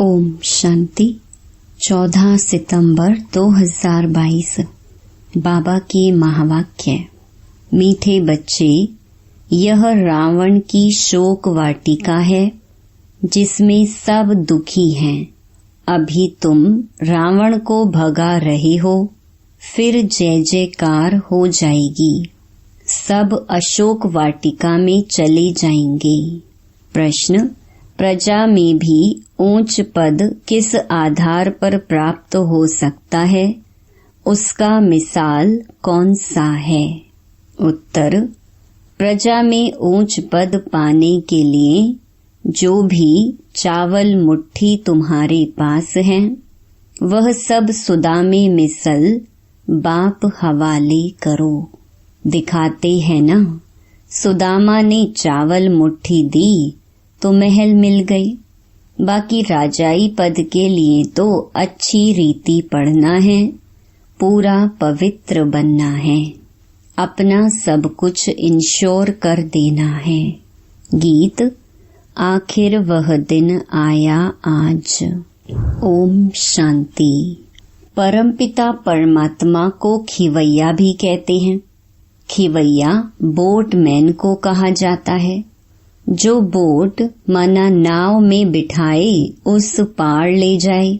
ओम शांति। 14 सितंबर 2022। बाबा के महावाक्य। मीठे बच्चे, यह रावण की शोक वाटिका है जिसमें सब दुखी हैं। अभी तुम रावण को भगा रहे हो, फिर जय जयकार हो जाएगी। सब अशोक वाटिका में चले जाएंगे। प्रश्न: प्रजा में भी ऊंच पद किस आधार पर प्राप्त हो सकता है? उसका मिसाल कौन सा है? उत्तर: प्रजा में ऊंच पद पाने के लिए जो भी चावल मुट्ठी तुम्हारे पास है, वह सब सुदामे मिसल बाप हवाले करो। दिखाते हैं ना, सुदामा ने चावल मुट्ठी दी तो महल मिल गई। बाकी राजाई पद के लिए तो अच्छी रीति पढ़ना है, पूरा पवित्र बनना है, अपना सब कुछ इंश्योर कर देना है। गीत: आखिर वह दिन आया आज। ओम शांति। परमपिता परमात्मा को खिवैया भी कहते हैं। खिवैया बोटमैन को कहा जाता है, जो बोट माना नाव में बिठाए उस पार ले जाए।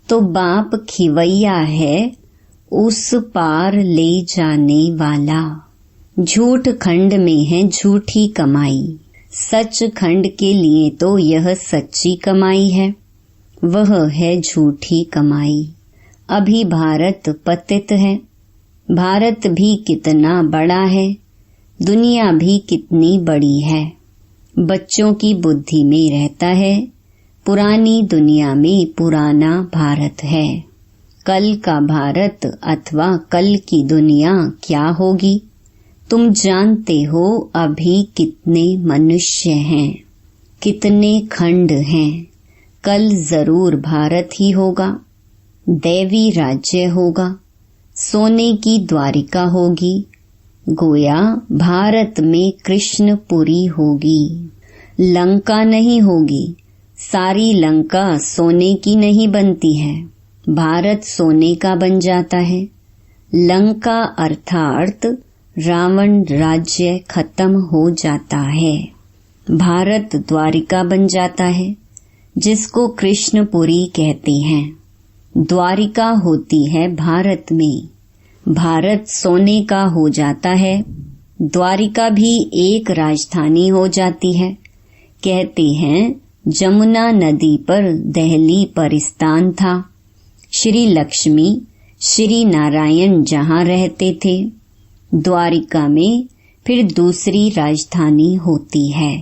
तो बाप खिवैया है, उस पार ले जाने वाला। झूठ खंड में है झूठी कमाई, सच खंड के लिए तो यह सच्ची कमाई है, वह है झूठी कमाई। अभी भारत पतित है। भारत भी कितना बड़ा है, दुनिया भी कितनी बड़ी है। बच्चों की बुद्धि में रहता है, पुरानी दुनिया में पुराना भारत है। कल का भारत अथवा कल की दुनिया क्या होगी? तुम जानते हो अभी कितने मनुष्य हैं, कितने खंड हैं। कल जरूर भारत ही होगा, दैवी राज्य होगा, सोने की द्वारिका होगी। गोया भारत में कृष्णपुरी होगी, लंका नहीं होगी। सारी लंका सोने की नहीं बनती है, भारत सोने का बन जाता है। लंका अर्थात रावण राज्य खत्म हो जाता है, भारत द्वारिका बन जाता है, जिसको कृष्णपुरी कहते हैं। द्वारिका होती है भारत में, भारत सोने का हो जाता है, द्वारिका भी एक राजधानी हो जाती है। कहते हैं जमुना नदी पर दहली परिस्तान था। श्री लक्ष्मी श्री नारायण जहाँ रहते थे, द्वारिका में फिर दूसरी राजधानी होती है।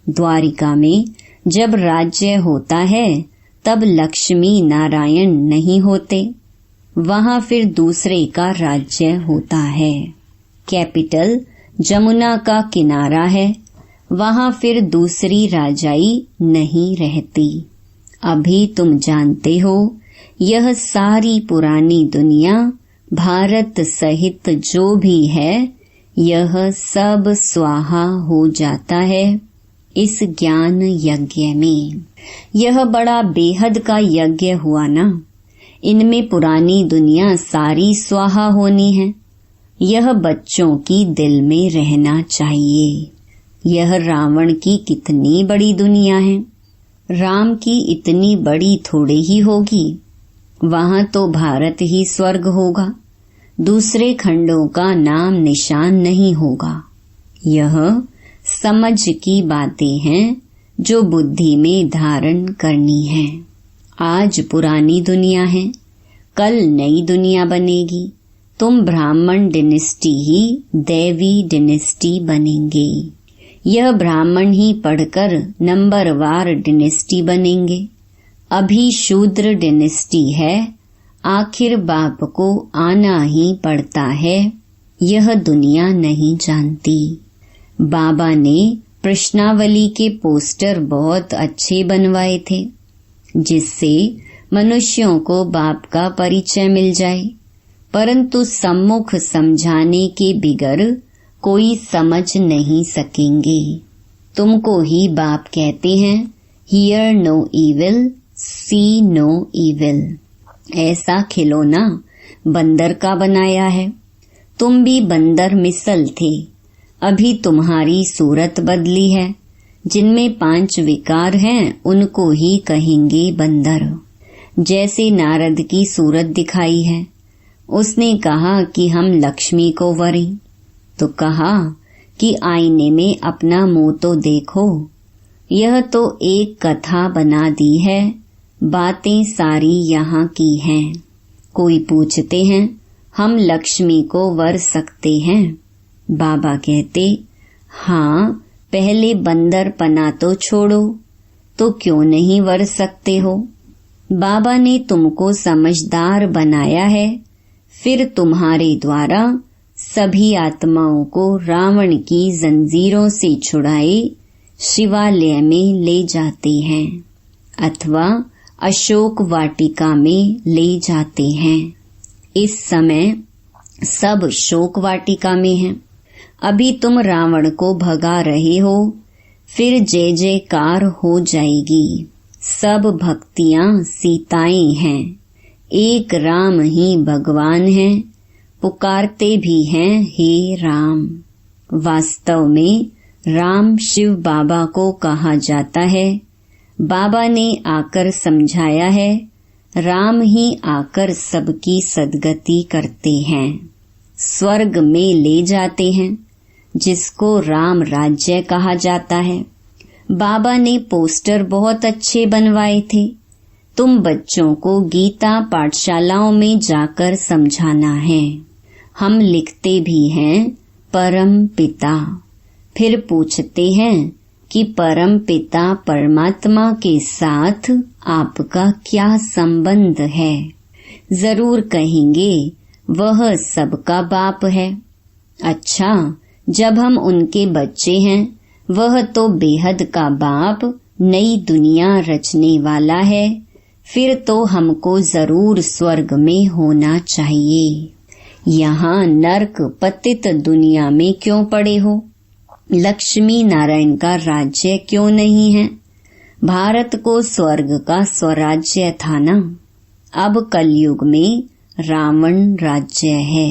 द्वारिका में जब राज्य होता है तब लक्ष्मी नारायण नहीं होते, वहाँ फिर दूसरे का राज्य होता है। कैपिटल जमुना का किनारा है, वहाँ फिर दूसरी राजाई नहीं रहती। अभी तुम जानते हो, यह सारी पुरानी दुनिया भारत सहित जो भी है, यह सब स्वाहा हो जाता है इस ज्ञान यज्ञ में। यह बड़ा बेहद का यज्ञ हुआ ना। इनमें पुरानी दुनिया सारी स्वाहा होनी है। यह बच्चों की दिल में रहना चाहिए। यह रावण की कितनी बड़ी दुनिया है, राम की इतनी बड़ी थोड़ी ही होगी। वहाँ तो भारत ही स्वर्ग होगा, दूसरे खंडों का नाम निशान नहीं होगा। यह समझ की बातें हैं जो बुद्धि में धारण करनी है। आज पुरानी दुनिया है, कल नई दुनिया बनेगी। तुम ब्राह्मण डिनेस्टी ही दैवी डिनेस्टी बनेंगे। यह ब्राह्मण ही पढ़कर नंबरवार डिनेस्टी बनेंगे। अभी शूद्र डिनेस्टी है, आखिर बाप को आना ही पड़ता है। यह दुनिया नहीं जानती। बाबा ने प्रश्नावली के पोस्टर बहुत अच्छे बनवाए थे, जिससे मनुष्यों को बाप का परिचय मिल जाए, परंतु सम्मुख समझाने के बिगर कोई समझ नहीं सकेंगे। तुमको ही बाप कहते हैं, hear no evil see no evil. ऐसा खिलौना बंदर का बनाया है। तुम भी बंदर मिसल थे, अभी तुम्हारी सूरत बदली है। जिनमें 5 विकार हैं उनको ही कहेंगे बंदर। जैसे नारद की सूरत दिखाई है, उसने कहा कि हम लक्ष्मी को वरें, तो कहा कि आईने में अपना मुंह तो देखो। यह तो एक कथा बना दी है, बातें सारी यहाँ की हैं। कोई पूछते हैं हम लक्ष्मी को वर सकते हैं? बाबा कहते हाँ, पहले बंदर पना तो छोड़ो, तो क्यों नहीं वर सकते हो? बाबा ने तुमको समझदार बनाया है, फिर तुम्हारे द्वारा सभी आत्माओं को रावण की जंजीरों से छुड़ाए शिवालय में ले जाते हैं अथवा अशोक वाटिका में ले जाते हैं। इस समय सब शोक वाटिका में हैं। अभी तुम रावण को भगा रहे हो, फिर जय जयकार हो जाएगी। सब भक्तियां सीताएं हैं, एक राम ही भगवान है, पुकारते भी हैं हे राम। वास्तव में राम शिव बाबा को कहा जाता है। बाबा ने आकर समझाया है, राम ही आकर सबकी सद्गति करते हैं, स्वर्ग में ले जाते हैं, जिसको राम राज्य कहा जाता है। बाबा ने पोस्टर बहुत अच्छे बनवाए थे। तुम बच्चों को गीता पाठशालाओं में जाकर समझाना है। हम लिखते भी हैं परम पिता, फिर पूछते हैं कि परम पिता परमात्मा के साथ आपका क्या संबंध है? जरूर कहेंगे वह सबका बाप है। अच्छा, जब हम उनके बच्चे हैं, वह तो बेहद का बाप नई दुनिया रचने वाला है, फिर तो हमको जरूर स्वर्ग में होना चाहिए। यहाँ नरक पतित दुनिया में क्यों पड़े हो? लक्ष्मी नारायण का राज्य क्यों नहीं है? भारत को स्वर्ग का स्वराज्य था ना। अब कलयुग में रावण राज्य है।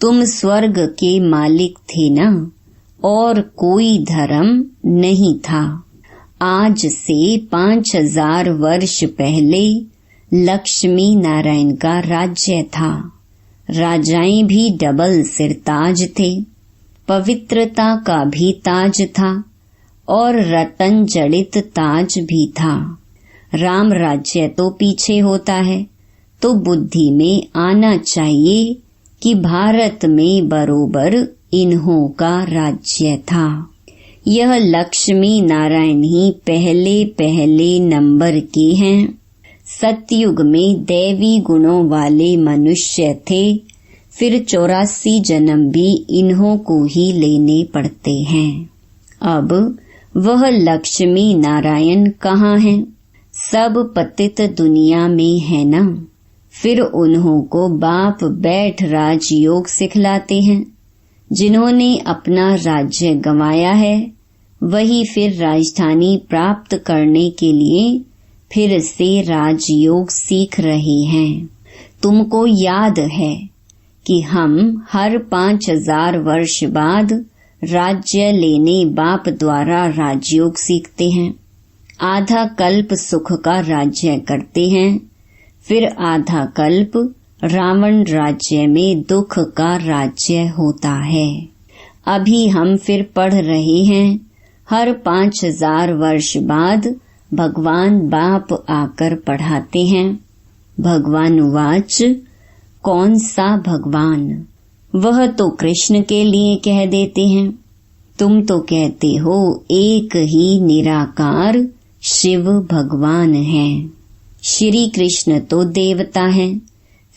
तुम स्वर्ग के मालिक थे ना, और कोई धर्म नहीं था। आज से 5000 वर्ष पहले लक्ष्मी नारायण का राज्य था। राजाएं भी डबल सिरताज थे, पवित्रता का भी ताज था और रतन जड़ित ताज भी था। राम राज्य तो पीछे होता है, तो बुद्धि में आना चाहिए कि भारत में बरोबर इन्हों का राज्य था। यह लक्ष्मी नारायण ही पहले पहले नंबर के हैं। सतयुग में दैवी गुणों वाले मनुष्य थे, फिर 84 जन्म भी इन्हों को ही लेने पड़ते हैं। अब वह लक्ष्मी नारायण कहाँ हैं? सब पतित दुनिया में है ना। फिर उन्हों को बाप बैठ राजयोग सिखलाते हैं। जिन्होंने अपना राज्य गंवाया है, वही फिर राजधानी प्राप्त करने के लिए फिर से राजयोग सीख रहे हैं। तुमको याद है कि हम हर 5000 वर्ष बाद राज्य लेने बाप द्वारा राजयोग सीखते हैं। आधा कल्प सुख का राज्य करते हैं, फिर आधा कल्प रावण राज्य में दुख का राज्य होता है। अभी हम फिर पढ़ रहे हैं, हर 5000 वर्ष बाद भगवान बाप आकर पढ़ाते हैं। भगवान वाच, कौन सा भगवान? वह तो कृष्ण के लिए कह देते हैं। तुम तो कहते हो एक ही निराकार शिव भगवान है। श्री कृष्ण तो देवता हैं।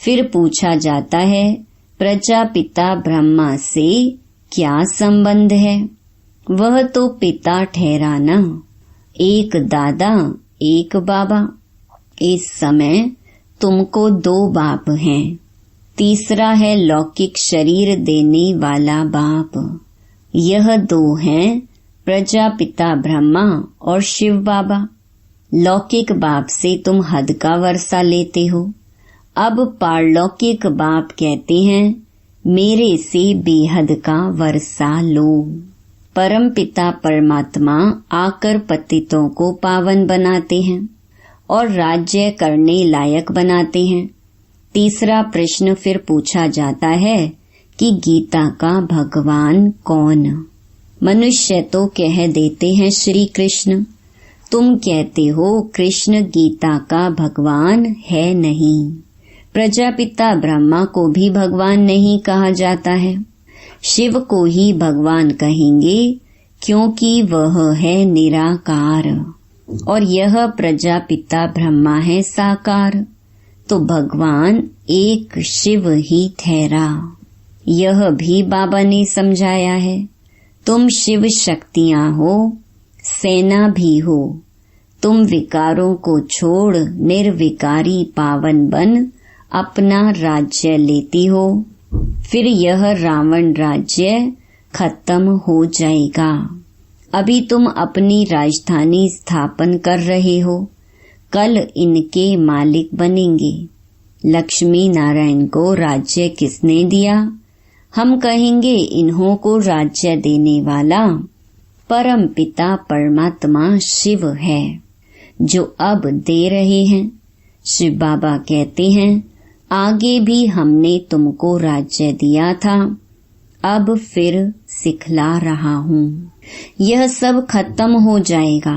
फिर पूछा जाता है, प्रजापिता ब्रह्मा से क्या संबंध है? वह तो पिता ठहरा ना, एक दादा एक बाबा। इस समय तुमको 2 बाप हैं, तीसरा है लौकिक शरीर देने वाला बाप। यह 2 हैं प्रजापिता ब्रह्मा और शिव बाबा। लौकिक बाप से तुम हद का वर्षा लेते हो, अब पारलौकिक बाप कहते हैं मेरे से बेहद का वर्षा लो। परम पिता परमात्मा आकर पतितों को पावन बनाते हैं और राज्य करने लायक बनाते हैं। तीसरा प्रश्न फिर पूछा जाता है कि गीता का भगवान कौन? मनुष्य तो कह देते हैं श्री कृष्ण, तुम कहते हो कृष्ण गीता का भगवान है नहीं। प्रजापिता ब्रह्मा को भी भगवान नहीं कहा जाता है, शिव को ही भगवान कहेंगे क्योंकि वह है निराकार और यह प्रजापिता ब्रह्मा है साकार, तो भगवान एक शिव ही ठहरा। यह भी बाबा ने समझाया है, तुम शिव शक्तियां हो, सेना भी हो, तुम विकारों को छोड़ निर्विकारी पावन बन अपना राज्य लेती हो, फिर यह रावण राज्य खत्म हो जाएगा। अभी तुम अपनी राजधानी स्थापन कर रहे हो, कल इनके मालिक बनेंगे। लक्ष्मी नारायण को राज्य किसने दिया? हम कहेंगे इन्हों को राज्य देने वाला परम पिता परमात्मा शिव है, जो अब दे रहे हैं। शिव बाबा कहते हैं आगे भी हमने तुमको राज्य दिया था, अब फिर सिखला रहा हूँ। यह सब खत्म हो जाएगा,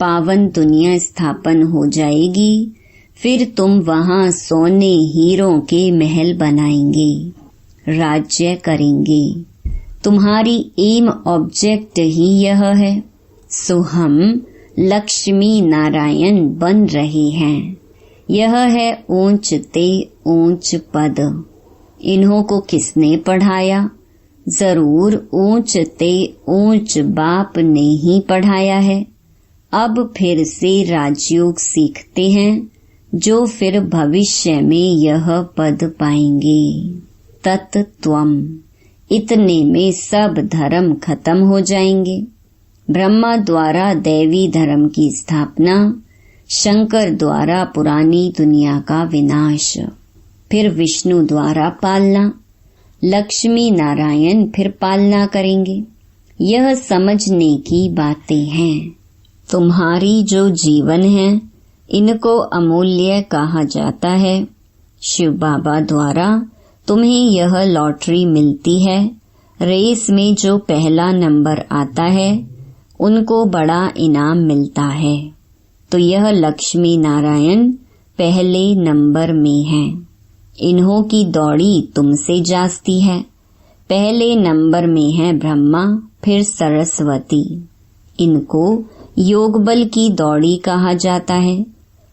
पावन दुनिया स्थापन हो जाएगी, फिर तुम वहाँ सोने हीरों के महल बनाएंगे, राज्य करेंगे। तुम्हारी एम ऑब्जेक्ट ही यह है, सो हम लक्ष्मी नारायण बन रहे हैं। यह है ऊंच ते ऊंच पद। इन्हों को किसने पढ़ाया? जरूर ऊंच ते ऊंच बाप ने ही पढ़ाया है। अब फिर से राजयोग सीखते हैं, जो फिर भविष्य में यह पद पाएंगे। तत्त्वम, इतने में सब धर्म खत्म हो जाएंगे। ब्रह्मा द्वारा दैवी धर्म की स्थापना, शंकर द्वारा पुरानी दुनिया का विनाश, फिर विष्णु द्वारा पालना, लक्ष्मी नारायण फिर पालना करेंगे। यह समझने की बातें हैं। तुम्हारी जो जीवन है, इनको अमूल्य कहा जाता है। शिव बाबा द्वारा तुम्हें यह लॉटरी मिलती है। रेस में जो पहला नंबर आता है, उनको बड़ा इनाम मिलता है। तो यह लक्ष्मी नारायण पहले नंबर में हैं। इन्हों की दौड़ी तुमसे जास्ती है। पहले नंबर में है ब्रह्मा, फिर सरस्वती। इनको योग बल की दौड़ी कहा जाता है।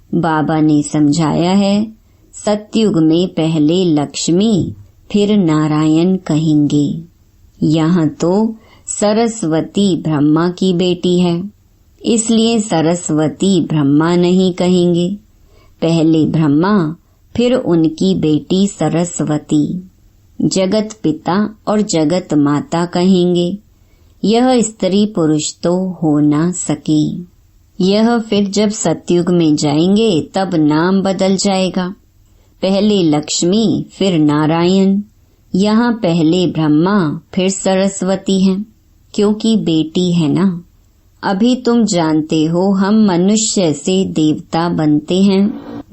बाबा ने समझाया है, सतयुग में पहले लक्ष्मी फिर नारायण कहेंगे। यहाँ तो सरस्वती ब्रह्मा की बेटी है, इसलिए सरस्वती ब्रह्मा नहीं कहेंगे। पहले ब्रह्मा, फिर उनकी बेटी सरस्वती। जगत पिता और जगत माता कहेंगे। यह स्त्री पुरुष तो हो ना सकी। यह फिर जब सतयुग में जाएंगे तब नाम बदल जाएगा। पहले लक्ष्मी फिर नारायण। यहाँ पहले ब्रह्मा फिर सरस्वती हैं, क्योंकि बेटी है ना। अभी तुम जानते हो हम मनुष्य से देवता बनते हैं।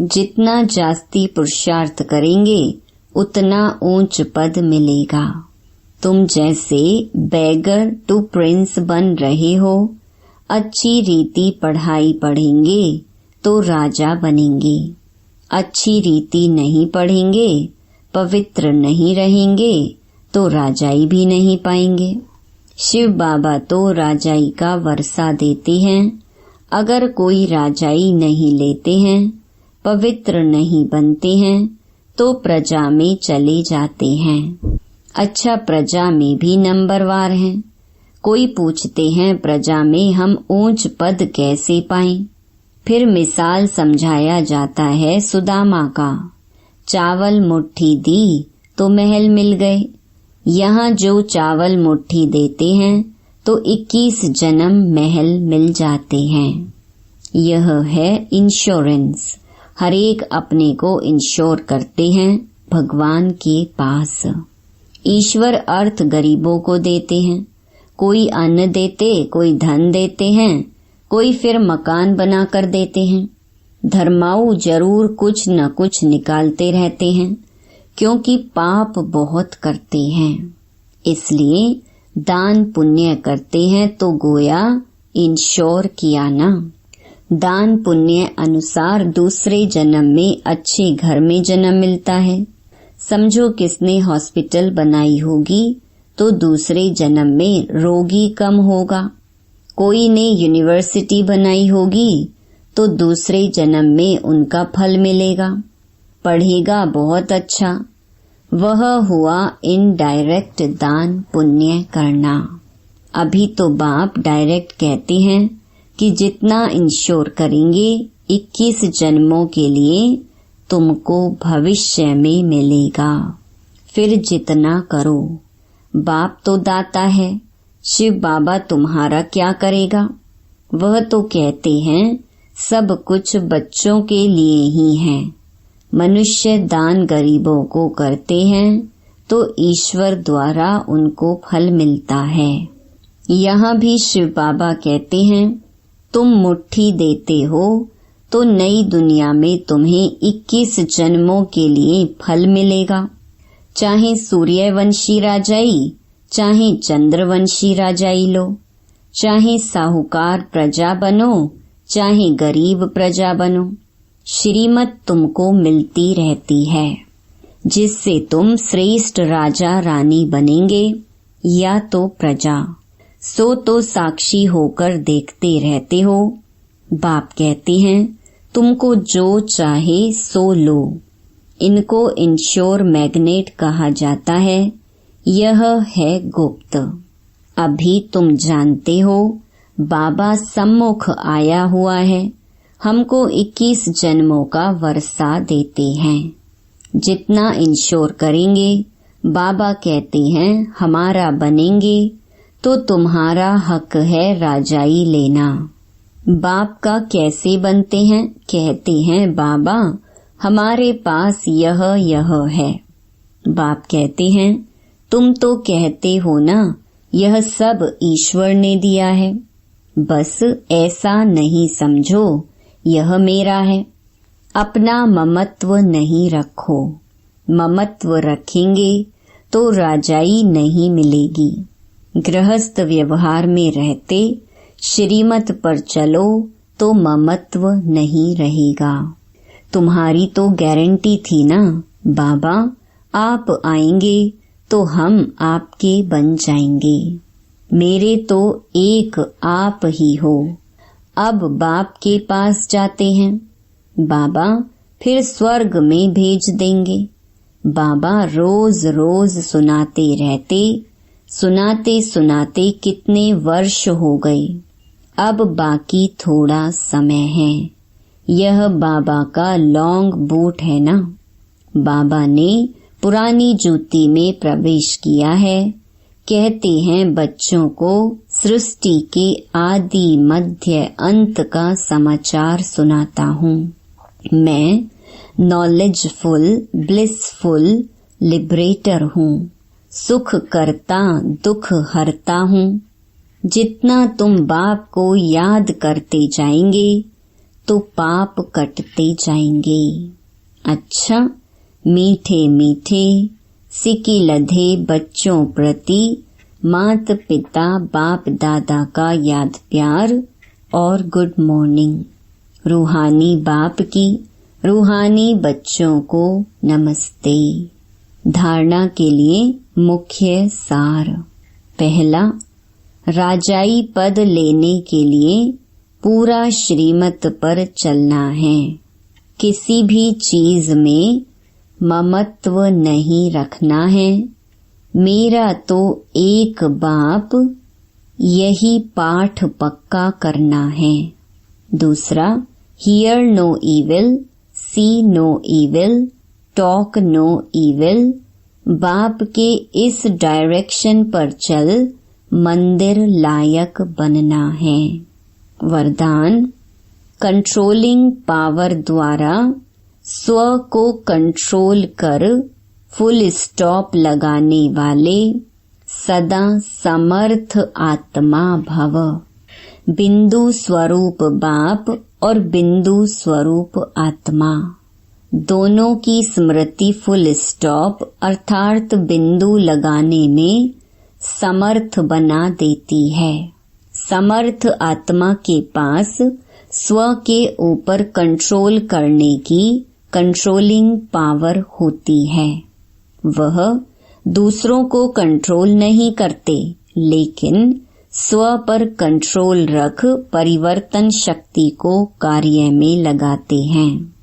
जितना जास्ती पुरुषार्थ करेंगे उतना ऊंच पद मिलेगा। तुम जैसे बैगर टू प्रिंस बन रहे हो, अच्छी रीति पढ़ाई पढ़ेंगे तो राजा बनेंगे। अच्छी रीति नहीं पढ़ेंगे, पवित्र नहीं रहेंगे तो राजाई भी नहीं पाएंगे। शिव बाबा तो राजाई का वर्षा देते हैं। अगर कोई राजाई नहीं लेते हैं, पवित्र नहीं बनते हैं, तो प्रजा में चले जाते हैं। अच्छा, प्रजा में भी नंबरवार हैं। कोई पूछते हैं प्रजा में हम ऊंच पद कैसे पाएं? फिर मिसाल समझाया जाता है सुदामा का। चावल मुट्ठी दी तो महल मिल गए। यहाँ जो चावल मुट्ठी देते हैं तो 21 जन्म महल मिल जाते हैं। यह है इंश्योरेंस। हर एक अपने को इंश्योर करते हैं भगवान के पास। ईश्वर अर्थ गरीबों को देते हैं, कोई अन्न देते, कोई धन देते हैं, कोई फिर मकान बनाकर देते हैं। धर्माऊ जरूर कुछ न कुछ निकालते रहते हैं, क्योंकि पाप बहुत करते हैं। इसलिए दान पुण्य करते हैं तो गोया इंश्योर किया ना। दान पुण्य अनुसार दूसरे जन्म में अच्छे घर में जन्म मिलता है। समझो किसने हॉस्पिटल बनाई होगी तो दूसरे जन्म में रोगी कम होगा। कोई ने यूनिवर्सिटी बनाई होगी तो दूसरे जन्म में उनका फल मिलेगा। पढ़ेगा बहुत अच्छा, वह हुआ इनडायरेक्ट दान पुण्य करना। अभी तो बाप डायरेक्ट कहते हैं कि जितना इंश्योर करेंगे 21 जन्मों के लिए तुमको भविष्य में मिलेगा। फिर जितना करो। बाप तो दाता है, शिव बाबा तुम्हारा क्या करेगा? वह तो कहते हैं सब कुछ बच्चों के लिए ही है। मनुष्य दान गरीबों को करते हैं तो ईश्वर द्वारा उनको फल मिलता है। यहाँ भी शिव बाबा कहते हैं तुम मुट्ठी देते हो तो नई दुनिया में तुम्हें 21 जन्मों के लिए फल मिलेगा। चाहे सूर्यवंशी राजाई, चाहे चंद्रवंशी राजाई लो, चाहे साहूकार प्रजा बनो, चाहे गरीब प्रजा बनो, श्रीमत तुमको मिलती रहती है, जिससे तुम श्रेष्ठ राजा रानी बनेंगे या तो प्रजा। सो तो साक्षी होकर देखते रहते हो। बाप कहते हैं तुमको जो चाहे सो लो। इनको इंश्योर मैग्नेट कहा जाता है। यह है गुप्त। अभी तुम जानते हो बाबा सम्मुख आया हुआ है, हमको 21 जन्मों का वर्षा देते हैं। जितना इंश्योर करेंगे बाबा कहते हैं हमारा बनेंगे तो तुम्हारा हक है राजाई लेना। बाप का कैसे बनते हैं? कहते हैं बाबा हमारे पास यह है। बाप कहते हैं तुम तो कहते हो ना यह सब ईश्वर ने दिया है, बस ऐसा नहीं समझो यह मेरा है। अपना ममत्व नहीं रखो। ममत्व रखेंगे तो राजाई नहीं मिलेगी। गृहस्थ व्यवहार में रहते श्रीमत पर चलो तो ममत्व नहीं रहेगा। तुम्हारी तो गारंटी थी ना बाबा आप आएंगे तो हम आपके बन जाएंगे। मेरे तो एक आप ही हो। अब बाप के पास जाते हैं, बाबा फिर स्वर्ग में भेज देंगे। बाबा रोज रोज सुनाते रहते, सुनाते सुनाते कितने वर्ष हो गए। अब बाकी थोड़ा समय है। यह बाबा का लॉन्ग बूट है ना। बाबा ने पुरानी जूती में प्रवेश किया है। कहते हैं बच्चों को सृष्टि के आदि मध्य अंत का समाचार सुनाता हूँ। मैं नॉलेजफुल ब्लिसफुल लिबरेटर हूँ। सुख करता दुख हरता हूँ। जितना तुम बाप को याद करते जाएंगे तो पाप कटते जाएंगे। अच्छा, मीठे मीठे सिकी लधे बच्चों प्रति माता पिता बाप दादा का याद प्यार और गुड मॉर्निंग। रूहानी बाप की रूहानी बच्चों को नमस्ते। धारणा के लिए मुख्य सार। पहला, राजाई पद लेने के लिए पूरा श्रीमत पर चलना है। किसी भी चीज में ममत्व नहीं रखना है। मेरा तो एक बाप, यही पाठ पक्का करना है। दूसरा, hear no evil, see no evil, talk no evil. बाप के इस डायरेक्शन पर चल मंदिर लायक बनना है। वरदान, कंट्रोलिंग पावर द्वारा स्व को कंट्रोल कर फुल स्टॉप लगाने वाले सदा समर्थ आत्मा भव। बिंदु स्वरूप बाप और बिंदु स्वरूप आत्मा दोनों की स्मृति फुल स्टॉप अर्थात बिंदु लगाने में समर्थ बना देती है। समर्थ आत्मा के पास स्व के ऊपर कंट्रोल करने की कंट्रोलिंग पावर होती है। वह दूसरों को कंट्रोल नहीं करते, लेकिन स्व पर कंट्रोल रख परिवर्तन शक्ति को कार्य में लगाते हैं।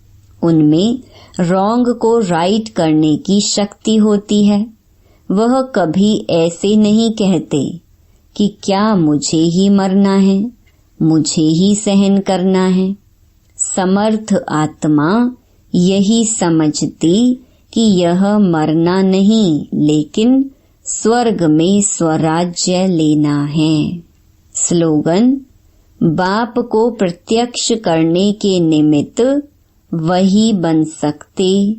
उनमें रॉन्ग को राइट करने की शक्ति होती है। वह कभी ऐसे नहीं कहते कि क्या मुझे ही मरना है, मुझे ही सहन करना है। समर्थ आत्मा यही समझती कि यह मरना नहीं, लेकिन स्वर्ग में स्वराज्य लेना है। स्लोगन: बाप को प्रत्यक्ष करने के निमित्त वही बन सकते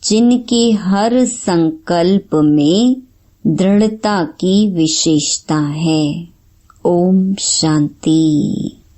जिनके हर संकल्प में दृढ़ता की विशेषता है। ओम शांति।